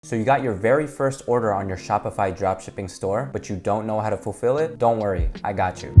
So you got your very first order on your Shopify dropshipping store, but you don't know how to fulfill it? Don't worry, I got you.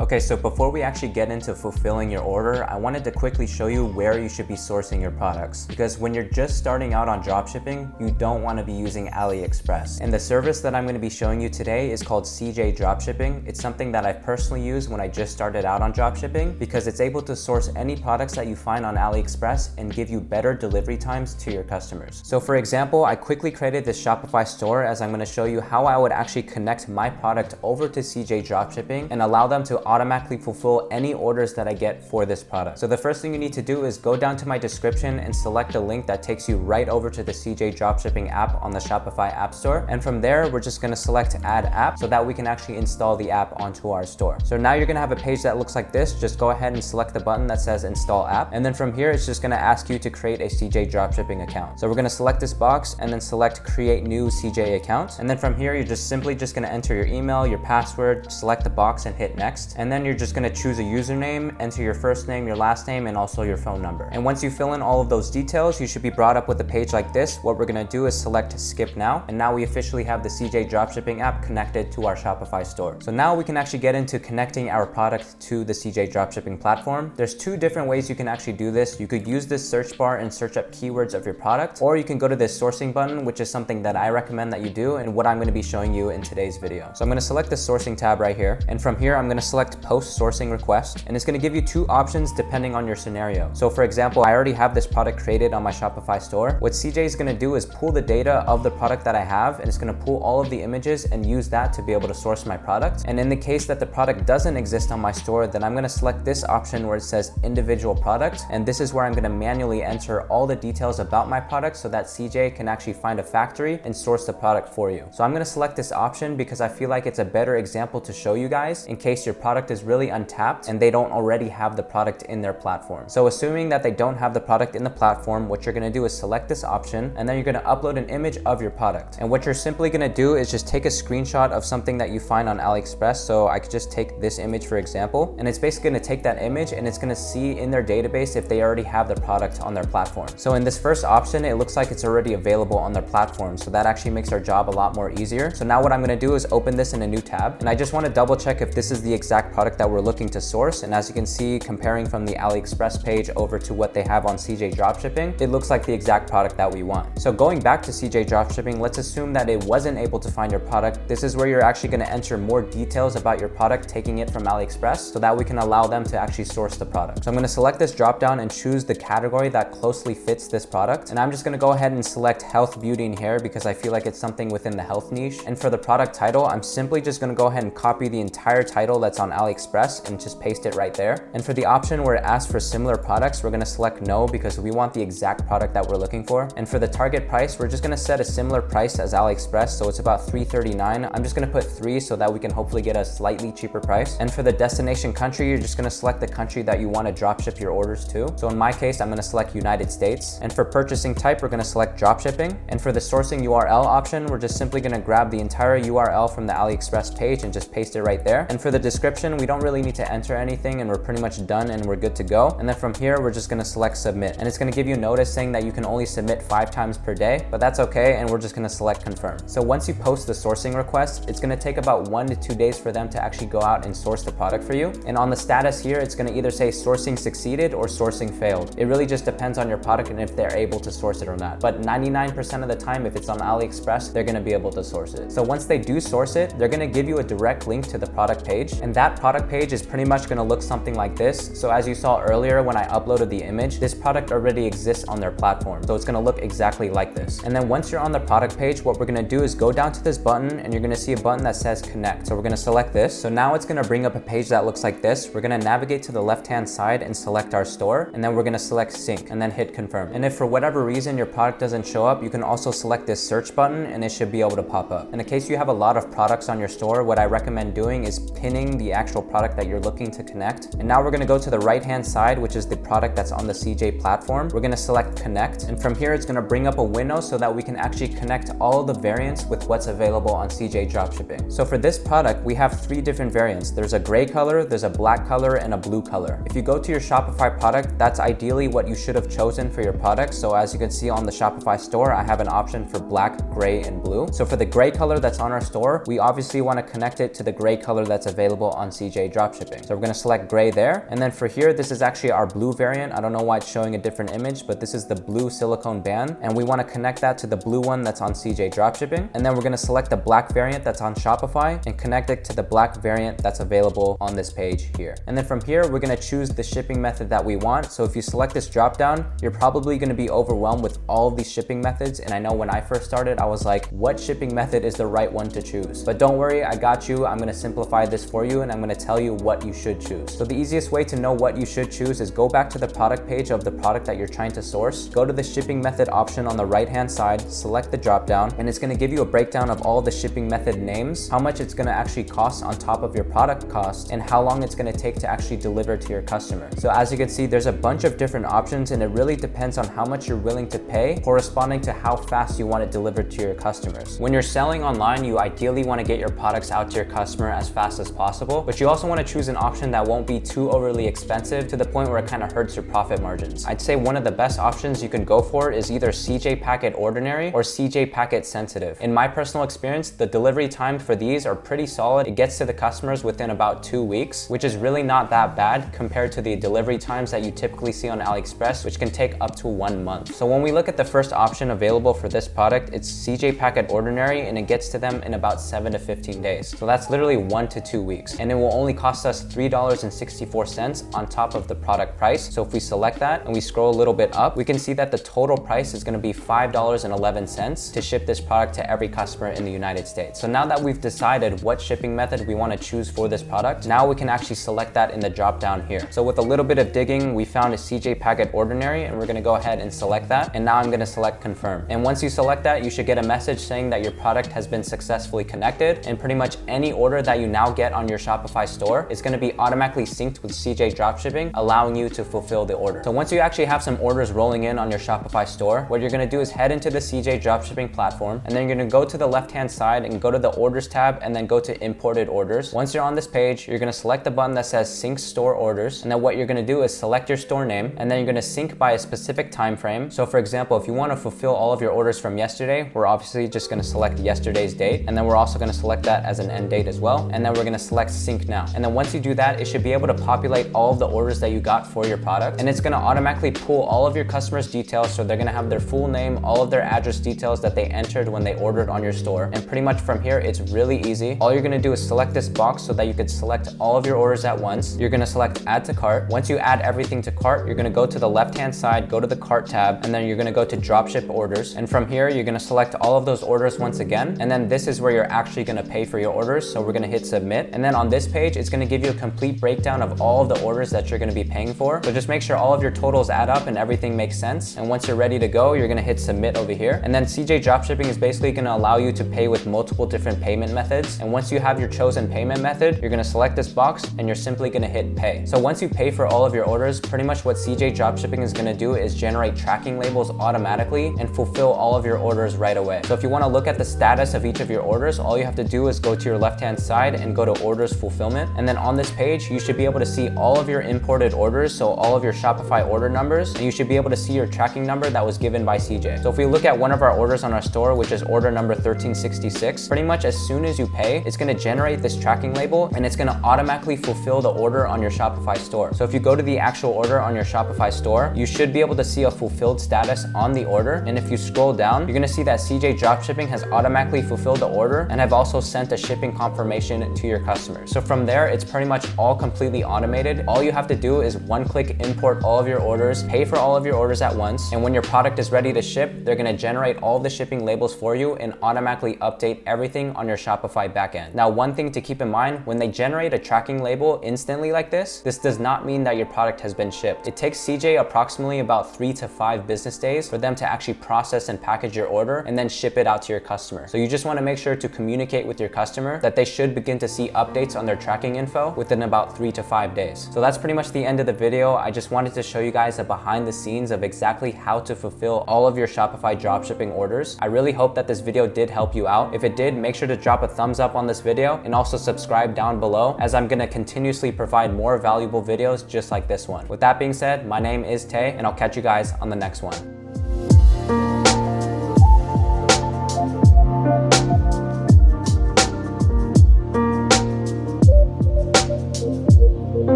Okay, so before we actually get into fulfilling your order, I wanted to quickly show you where you should be sourcing your products. Because when you're just starting out on dropshipping, you don't want to be using AliExpress. And the service that I'm going to be showing you today is called CJ Dropshipping. It's something that I personally used when I just started out on dropshipping because it's able to source any products that you find on AliExpress and give you better delivery times to your customers. So for example, I quickly created this Shopify store as I'm going to show you how I would actually connect my product over to CJ Dropshipping and allow them to automatically fulfill any orders that I get for this product. So the first thing you need to do is go down to my description and select the link that takes you right over to the CJ Dropshipping app on the Shopify App Store. And from there, we're just gonna select Add App so that we can actually install the app onto our store. So now you're gonna have a page that looks like this. Just go ahead and select the button that says Install App. And then from here, it's just gonna ask you to create a CJ Dropshipping account. So we're gonna select this box and then select Create New CJ Account. And then from here, you're just simply gonna enter your email, your password, select the box and hit Next. And then you're just gonna choose a username, enter your first name, your last name, and also your phone number. And once you fill in all of those details, you should be brought up with a page like this. What we're gonna do is select Skip Now. And now we officially have the CJ Dropshipping app connected to our Shopify store. So now we can actually get into connecting our product to the CJ Dropshipping platform. There's two different ways you can actually do this. You could use this search bar and search up keywords of your product, or you can go to this sourcing button, which is something that I recommend that you do and what I'm gonna be showing you in today's video. So I'm gonna select the sourcing tab right here. And from here, I'm gonna select Post Sourcing Request, and it's going to give you two options depending on your scenario. So for example, I already have this product created on my Shopify store. What CJ is going to do is pull the data of the product that I have, and it's going to pull all of the images and use that to be able to source my product. And in the case that the product doesn't exist on my store, then I'm going to select this option where it says individual product, and this is where I'm going to manually enter all the details about my product so that CJ can actually find a factory and source the product for you. So I'm going to select this option because I feel like it's a better example to show you guys in case your product is really untapped and they don't already have the product in their platform. So assuming that they don't have the product in the platform, what you're gonna do is select this option, and then you're gonna upload an image of your product. And what you're simply gonna do is just take a screenshot of something that you find on AliExpress. So I could just take this image, for example, and it's basically gonna take that image and it's gonna see in their database if they already have the product on their platform. So in this first option, it looks like it's already available on their platform. So that actually makes our job a lot more easier. So now what I'm gonna do is open this in a new tab, and I just wanna double check if this is the exact product that we're looking to source. And as you can see, comparing from the AliExpress page over to what they have on CJ Dropshipping, it looks like the exact product that we want. So going back to CJ Dropshipping, let's assume that it wasn't able to find your product. This is where you're actually going to enter more details about your product, taking it from AliExpress so that we can allow them to actually source the product. So I'm going to select this drop down and choose the category that closely fits this product. And I'm just going to go ahead and select health, beauty, and hair because I feel like it's something within the health niche. And for the product title, I'm simply just going to go ahead and copy the entire title that's on AliExpress and just paste it right there. And for the option where it asks for similar products, we're going to select no because we want the exact product that we're looking for. And for the target price, we're just going to set a similar price as AliExpress. So it's about $3.39. I'm just going to put 3 so that we can hopefully get a slightly cheaper price. And for the destination country, you're just going to select the country that you want to dropship your orders to. So in my case, I'm going to select United States. And for purchasing type, we're going to select dropshipping. And for the sourcing URL option, we're just simply going to grab the entire URL from the AliExpress page and just paste it right there. And for the description, we don't really need to enter anything and we're pretty much done and we're good to go. And then from here, we're just gonna select submit. And it's gonna give you a notice saying that you can only submit 5 times per day, but that's okay. And we're just gonna select confirm. So once you post the sourcing request, it's gonna take about 1 to 2 days for them to actually go out and source the product for you. And on the status here, it's gonna either say sourcing succeeded or sourcing failed. It really just depends on your product and if they're able to source it or not. But 99% of the time, if it's on AliExpress, they're gonna be able to source it. So once they do source it, they're gonna give you a direct link to the product page. And that product page is pretty much gonna look something like this. So as you saw earlier when I uploaded the image, this product already exists on their platform. So it's gonna look exactly like this. And then once you're on the product page, what we're gonna do is go down to this button and you're gonna see a button that says connect. So we're gonna select this. So now it's gonna bring up a page that looks like this. We're gonna navigate to the left-hand side and select our store. And then we're gonna select sync and then hit confirm. And if for whatever reason your product doesn't show up, you can also select this search button and it should be able to pop up. And in case you have a lot of products on your store, what I recommend doing is pinning the actual actual product that you're looking to connect. And now we're gonna go to the right-hand side, which is the product that's on the CJ platform. We're gonna select connect. And from here, it's gonna bring up a window so that we can actually connect all of the variants with what's available on CJ Dropshipping. So for this product, we have 3 different variants. There's a gray color, there's a black color, and a blue color. If you go to your Shopify product, that's ideally what you should have chosen for your product. So as you can see on the Shopify store, I have an option for black, gray, and blue. So for the gray color that's on our store, we obviously want to connect it to the gray color that's available on CJ Dropshipping. So we're going to select gray there. And then for here, this is actually our blue variant. I don't know why it's showing a different image, but this is the blue silicone band. And we want to connect that to the blue one that's on CJ Dropshipping. And then we're going to select the black variant that's on Shopify and connect it to the black variant that's available on this page here. And then from here, we're going to choose the shipping method that we want. So if you select this drop down, you're probably going to be overwhelmed with all of these shipping methods. And I know when I first started, I was like, what shipping method is the right one to choose? But don't worry, I got you. I'm going to simplify this for you, and I'm going to tell you what you should choose. So the easiest way to know what you should choose is go back to the product page of the product that you're trying to source, go to the shipping method option on the right-hand side, select the drop down, and it's going to give you a breakdown of all the shipping method names, how much it's going to actually cost on top of your product cost, and how long it's going to take to actually deliver to your customer. So as you can see, there's a bunch of different options, and it really depends on how much you're willing to pay corresponding to how fast you want it delivered to your customers. When you're selling online, you ideally want to get your products out to your customer as fast as possible, but you also want to choose an option that won't be too overly expensive to the point where it kind of hurts your profit margins. I'd say one of the best options you can go for is either CJ Packet Ordinary or CJ Packet Sensitive. In my personal experience, the delivery time for these are pretty solid. It gets to the customers within about 2 weeks, which is really not that bad compared to the delivery times that you typically see on AliExpress, which can take up to 1 month. So when we look at the first option available for this product, it's CJ Packet Ordinary, and it gets to them in about 7 to 15 days. So that's literally 1 to 2 weeks, and it will only cost us $3.64 on top of the product price. So if we select that and we scroll a little bit up, we can see that the total price is going to be $5.11 to ship this product to every customer in the United States. So now that we've decided what shipping method we want to choose for this product, now we can actually select that in the drop down here. So with a little bit of digging, we found a CJ Packet Ordinary, and we're going to go ahead and select that. And now I'm going to select confirm. And once you select that, you should get a message saying that your product has been successfully connected, and pretty much any order that you now get on your Shopify store is going to be automatically synced with CJ Dropshipping, allowing you to fulfill the order. So once you actually have some orders rolling in on your Shopify store, what you're going to do is head into the CJ Dropshipping platform, and then you're going to go to the left-hand side and go to the orders tab, and then go to imported orders. Once you're on this page, you're going to select the button that says sync store orders, and then what you're going to do is select your store name, and then you're going to sync by a specific time frame. So for example, if you want to fulfill all of your orders from yesterday, we're obviously just going to select yesterday's date, and then we're also going to select that as an end date as well, and then we're going to select sync now. And then once you do that, it should be able to populate all of the orders that you got for your product, and it's going to automatically pull all of your customers' details. So they're going to have their full name, all of their address details that they entered when they ordered on your store, and pretty much from here it's really easy. All you're going to do is select this box so that you could select all of your orders at once. You're going to select add to cart. Once you add everything to cart, you're going to go to the left hand side, go to the cart tab, and then you're going to go to dropship orders, and from here you're going to select all of those orders once again, and then this is where you're actually going to pay for your orders. So we're going to hit submit, and then on this page it's going to give you a complete breakdown of all of the orders that you're going to be paying for. So just make sure all of your totals add up and everything makes sense, and once you're ready to go, you're going to hit submit over here. And then CJ Dropshipping is basically going to allow you to pay with multiple different payment methods, and once you have your chosen payment method, you're going to select this box and you're simply going to hit pay. So once you pay for all of your orders, pretty much what CJ Dropshipping is going to do is generate tracking labels automatically and fulfill all of your orders right away. So if you want to look at the status of each of your orders, all you have to do is go to your left hand side and go to orders fulfillment, and then on this page you should be able to see all of your imported orders, so all of your Shopify order numbers, and you should be able to see your tracking number that was given by CJ. So if we look at one of our orders on our store, which is order number 1366, pretty much as soon as you pay, it's going to generate this tracking label, and it's going to automatically fulfill the order on your Shopify store. So if you go to the actual order on your Shopify store, you should be able to see a fulfilled status on the order, and if you scroll down, you're going to see that CJ Dropshipping has automatically fulfilled the order and have also sent a shipping confirmation to your customers. So from there, it's pretty much all completely automated. All you have to do is one-click import all of your orders, pay for all of your orders at once, and when your product is ready to ship, they're going to generate all the shipping labels for you and automatically update everything on your Shopify backend. Now, one thing to keep in mind, when they generate a tracking label instantly like this does not mean that your product has been shipped. It takes CJ approximately about 3 to 5 business days for them to actually process and package your order and then ship it out to your customer. So you just want to make sure to communicate with your customer that they should begin to see updates on their tracking info within about 3 to 5 days. So that's pretty much the end of the video. I just wanted to show you guys a behind the scenes of exactly how to fulfill all of your Shopify dropshipping orders. I really hope that this video did help you out. If it did, make sure to drop a thumbs up on this video and also subscribe down below, as I'm gonna continuously provide more valuable videos just like this one. With that being said, my name is Tay, and I'll catch you guys on the next one.